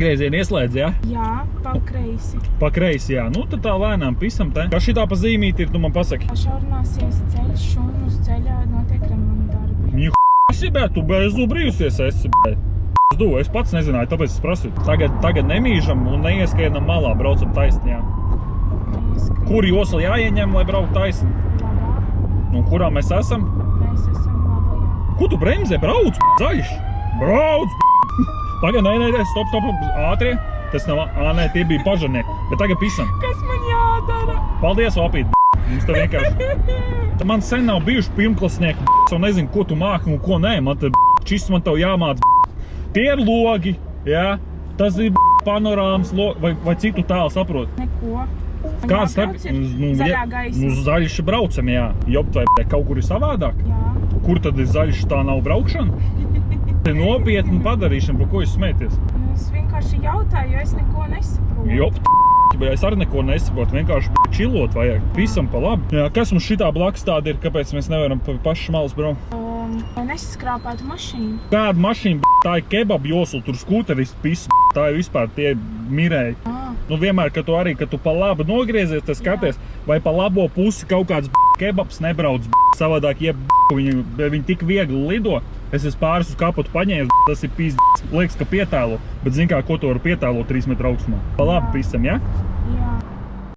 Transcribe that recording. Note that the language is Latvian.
Griezienu ieslēdz, jā? Jā, pa kreisi. Pa kreisi, jā. Nu, tad tā lēnām pisam te. Kas šitā pa zīmīti ir, tu man pasaki? Šaurināsies ceļš un uz ceļā notiek remontdarbi. Viņu esi, bet tu bezu brījusies esi, bet. Es pats nezināju, tāpēc es prasu. Tagad nemīžam un neieskrienam malā, braucam taisni, jā. Kur josla jāieņem, lai braukt taisni? Labā. Nu, kurā mēs esam? Mēs esam labajā. Ko tu bremzē? Brauc, zaļš! Brauc! Tagad, nē, stop, ātrie. Tas nav, nē, tie bija pažarnie. Bet tagad pisam. Kas man jādara? Paldies, opīt, mums te vienkārši. Man sen nav bijuši pirmklasnieki, un nezinu, ko tu māki un ko nē. Man te šis man tev jāmāc. Tie ir logi, jā. Tas ir panorāmas logi, vai citu tālu saprot? Neko. Kāds starp? Zaļā gaisa. Nu, zaļš braucam, jā. Jopt, vai kaut kur ir savādāk? Jā. Kur tad ir zaļš, tā nav braukšana? Te nopietni padarīšana, par ko jūs smēties? Es vienkārši jautāju, jo es neko nesaprotu. Jopt, bet es arī neko nesaprotu, vienkārši čilot vajag, visam pa labi. Jā, kas mums šitā blakus tāda ir, kāpēc mēs nevaram pa pašu malas braukt? Lai nesaskrāpētu mašīnu. Kāda mašīna, tā ir kebab josla, tur skūteristi piss, tā ir vispār tie mirēji. Nu vienmēr, kad tu pa labi nogriezies, tad skaties, vai pa labo pusi kaut kāds kebabs nebrauc, savādāk viņi tik viegli lido. Es esmu pāris uz kapotu paņēmis, tas ir liekas, ka pietēlo, bet zin kā, ko tu var pietēlot 3 metru augstumā. Pa labi pisam, jā?